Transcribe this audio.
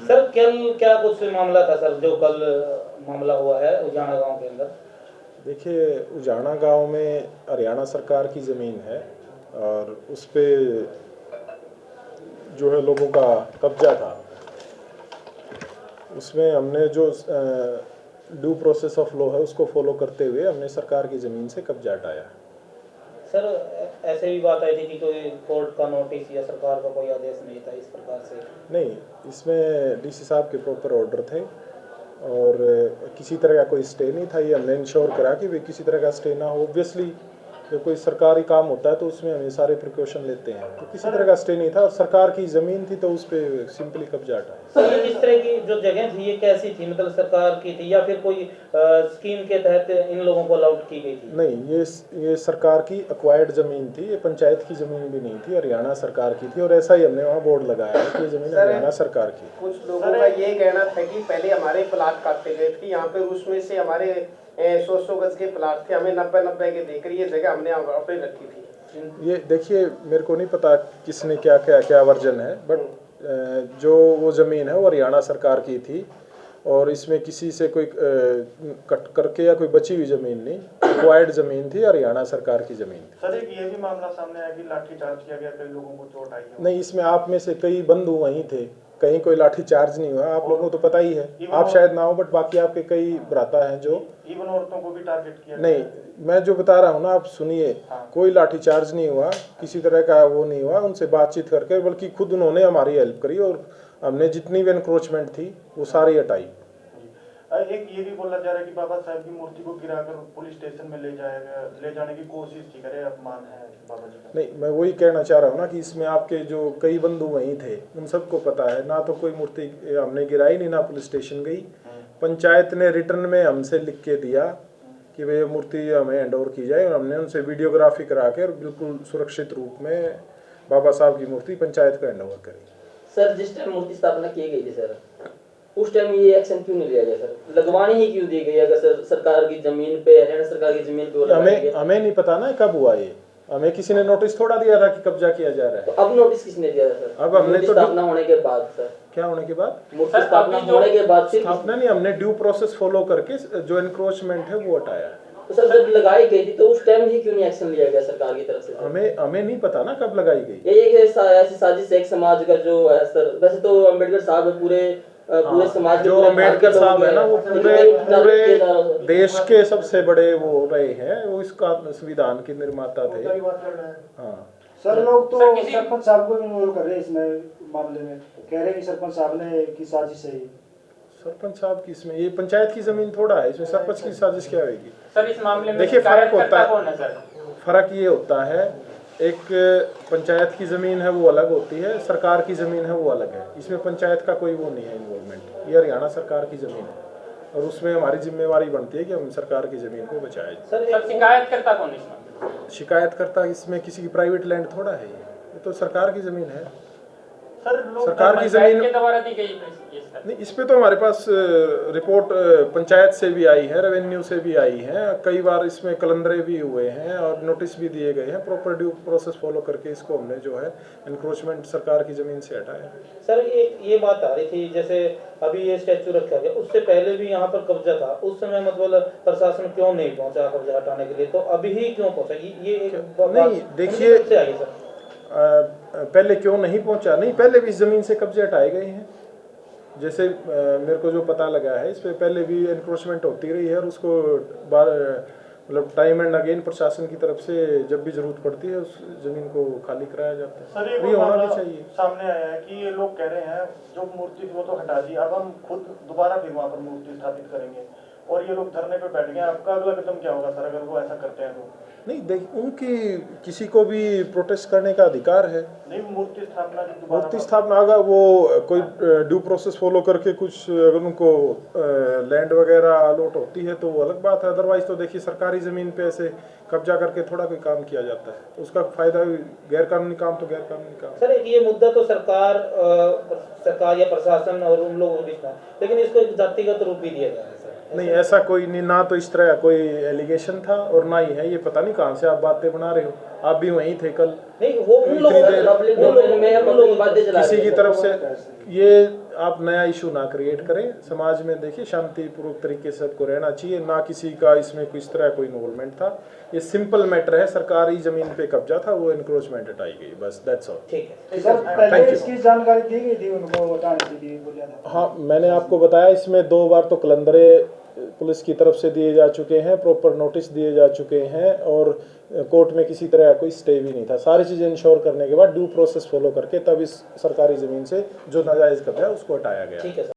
Sir कल क्या कुछ मामला था सर, जो कल मामला हुआ है उजाना गांव के अंदर? देखिए, उजाना गांव में हरियाणा सरकार की ज़मीन है और उस पे जो है लोगों का कब्जा था। उसमें हमने जो ड्यू प्रोसेस ऑफ लॉ है उसको फॉलो करते हुए हमने सरकार की ज़मीन से कब्जा हटाया। सर ऐसे भी बात आई थी कि कोई कोर्ट का नोटिस या सरकार का कोई आदेश नहीं था इस प्रकार से? नहीं, इसमें डीसी साहब के प्रॉपर ऑर्डर थे और किसी तरह का कोई स्टे नहीं था। ये हमने इंश्योर करा कि वे किसी तरह का स्टे ना हो। ऑब्वियसली जब कोई सरकारी काम होता है तो उसमें हमें सारे प्रिकॉशन लेते हैं, तो किसी तरह का स्टे नहीं था और सरकार की ज़मीन थी तो उस पर सिंपली कब्जा हटाया। सर ये किस तरह की जो जगह थी ये कैसी थी, मतलब सरकार की थी या फिर कोई स्कीम के तहत इन लोगों को अलाउड की गई थी? नहीं, ये सरकार की एक्वायर्ड ज़मीन थी, ये पंचायत की ज़मीन भी नहीं थी, हरियाणा सरकार की थी। और ऐसा ही हमने वहाँ बोर्ड लगाया है कि ये ज़मीन हरियाणा सरकार की। कुछ लोगों का ये कहना था कि पहले हमारे प्लाट काटे गए थे यहाँ पे, उसमें से हमारे 100 गज के प्लाट थे, हमें 90 के देकर ये जगह हमने अपने रखी थी। ये देखिए, मेरे को नहीं पता किसने क्या वर्जन है, बट जो वो ज़मीन है वो हरियाणा सरकार की थी और इसमें किसी से कोई कट करके या कोई बची हुई ज़मीन नहीं, एक्वायर्ड ज़मीन थी, हरियाणा सरकार की ज़मीन थी। सर एक ये भी मामला सामने आया कि लाठीचार्ज किया गया, कई लोगों को चोट आई है। नहीं, इसमें आप में से कई बंधु वहीं थे, कहीं कोई लाठी चार्ज नहीं हुआ। आप लोगों को तो पता ही है, आप शायद ना हो बट बाकी आपके कई भ्राता हैं जो इवन औरतों को भी टारगेट किया। नहीं, मैं जो बता रहा हूँ ना, आप सुनिए। कोई लाठी चार्ज नहीं हुआ, किसी तरह का वो नहीं हुआ। उनसे बातचीत करके, बल्कि खुद उन्होंने हमारी हेल्प करी और हमने जितनी भी एनक्रोचमेंट थी वो सारी हटाई। एक ये भी बोला जा रहा है कि बाबा साहब की मूर्ति को गिराकर पुलिस स्टेशन में ले जाने की कोशिश की करे, अपमान है बाबा जी का। नहीं, मैं वही कहना चाह रहा हूँ ना कि इसमें आपके जो कई बंधु वहीं थे उन सबको पता है ना, तो कोई मूर्ति हमने गिराई नहीं, ना पुलिस स्टेशन गई। पंचायत ने रिटर्न में हमसे लिख के दिया कि वे मूर्ति हमें हैंड ओवर की जाए और हमने उनसे वीडियोग्राफी करा के और बिल्कुल सुरक्षित रूप में बाबा साहब की मूर्ति पंचायत को हैंड ओवर करी। सर जिस टाइम मूर्ति स्थापना की गई थी सर, उस टाइम ये एक्शन क्यों नहीं लिया गया सर? लगवानी ही क्यों दी गई अगर सरकार की जमीन पे, हरियाणा सरकार की जमीन पे? हमें नहीं पता ना कब हुआ ये। हमें किसी ने नोटिस थोड़ा दिया था कि कब्जा किया जा रहा है। तो अब नोटिस किसने दिया था सर? अब हमने तो स्थापना होने के बाद सर। क्या होने के बाद? मूर्ति स्थापना होने के बाद स्थापना नहीं, हमने ड्यू प्रोसेस फॉलो करके जो एनक्रोचमेंट है वो हटाया। तो सर जब लगाई गई थी तो उस टाइम ही क्यों नहीं एक्शन लिया गया सरकार की तरफ से? हमें नहीं पता ना कब लगाई गई। ये एक ऐसी साजिश एक समाज का जो है सर, वैसे तो अम्बेडकर साहब पूरे समाज जो अम्बेडकर साहब है ना, वो पूरे देश के सबसे बड़े वो रहे हैं, वो इसका संविधान के निर्माता थे। हाँ सर, लोग तो सरपंच साहब को इन्वॉल्व कर रहे हैं इसमें मामले में, कह रहे हैं कि सरपंच साहब ने की साजिश है। सरपंच साहब की इसमें, ये पंचायत की जमीन थोड़ा है, इसमें सरपंच की साजिश क्या होगी? सर इस मामले में देखिए, फर्क होता है है। फर्क ये होता है, एक पंचायत की ज़मीन है वो अलग होती है, सरकार की ज़मीन है वो अलग है। इसमें पंचायत का कोई वो नहीं है इन्वॉल्वमेंट। ये हरियाणा सरकार की ज़मीन है और उसमें हमारी जिम्मेवारी बनती है कि हम सरकार की ज़मीन को बचाएं। सर शिकायतकर्ता कौन है इसमें? शिकायतकर्ता इसमें किसी की प्राइवेट लैंड थोड़ा है, ये तो सरकार की ज़मीन है। सर सरकार की ज़मीन के द्वारा दी गई नहीं, इस पे तो हमारे पास रिपोर्ट पंचायत से भी आई है, रेवेन्यू से भी आई है। कई बार इसमें कलंदरे भी हुए हैं और नोटिस भी दिए गए हैं। प्रॉपर ड्यू प्रोसेस फॉलो करके इसको हमने जो है एनक्रोचमेंट सरकार की ज़मीन से हटाया। सर ये बात आ रही थी, जैसे अभी ये स्टैचू रखा गया, उससे पहले भी यहाँ पर कब्जा था, उस समय मतलब प्रशासन क्यों नहीं पहुँचा कब्जा हटाने के लिए, तो अभी ही क्यों पहुँचा? ये नहीं, देखिए, पहले क्यों नहीं पहुँचा? नहीं, पहले भी इस ज़मीन से कब्जे हटाए गए हैं। जैसे मेरे को जो पता लगा है, इस पे पहले भी एनक्रोचमेंट होती रही है और उसको मतलब टाइम एंड अगेन प्रशासन की तरफ से जब भी जरूरत पड़ती है उस जमीन को खाली कराया जाता है। सर ये होना भी चाहिए। सामने आया है कि ये लोग कह रहे हैं जो मूर्ति थी वो तो हटा दी, अब हम खुद दोबारा फिर वहाँ पर मूर्ति स्थापित करेंगे और ये लोग धरने पे बैठ गए। आपका अगला कदम क्या होगा सर अगर वो ऐसा करते हैं तो? नहीं, देख, उनकी किसी को भी प्रोटेस्ट करने का अधिकार है। नहीं, मूर्ति स्थापना अगर वो कोई ड्यू प्रोसेस फॉलो करके कुछ अगर उनको लैंड वगैरह अलॉट होती है तो वो अलग बात है। अदरवाइज तो देखिए, सरकारी ज़मीन पे ऐसे कब्जा करके थोड़ा कोई काम किया जाता है तो उसका फायदा गैर कानूनी काम तो गैर कानूनी काम। सर ये मुद्दा तो सरकार या प्रशासन और उन लोगों के बीच में, लेकिन इसको एक जातिगत रूप भी दिया गया है। नहीं, ऐसा कोई नहीं, ना तो इस तरह का कोई एलिगेशन था और ना ही है। ये पता नहीं कहाँ से आप बातें बना रहे हो, आप भी वहीं थे कल। नहीं, वो उन लोगों में किसी की तरफ से ये आप नया इशू ना क्रिएट करें समाज में। देखिए शांतिपूर्वक तरीके से सबको रहना चाहिए, ना किसी का इसमें किस तरह कोई इन्वॉल्वमेंट था। ये सिंपल मैटर है, सरकारी जमीन पे कब्जा था, वो इंक्रोचमेंट हटाई गई, बस दैट्स ऑल। ठीक है सर पहले Thank you. इसकी जानकारी दी गई थी उनको हटाने के लिए बोला था। हाँ, मैंने आपको बताया इसमें 2 बार तो कलंदरे पुलिस की तरफ से दिए जा चुके हैं, प्रॉपर नोटिस दिए जा चुके हैं, और कोर्ट में किसी तरह कोई स्टे भी नहीं था। सारी चीज़ें इंश्योर करने के बाद ड्यू प्रोसेस फॉलो करके तब इस सरकारी ज़मीन से जो नाजायज़ कब्जा है उसको हटाया गया। ठीक है सर।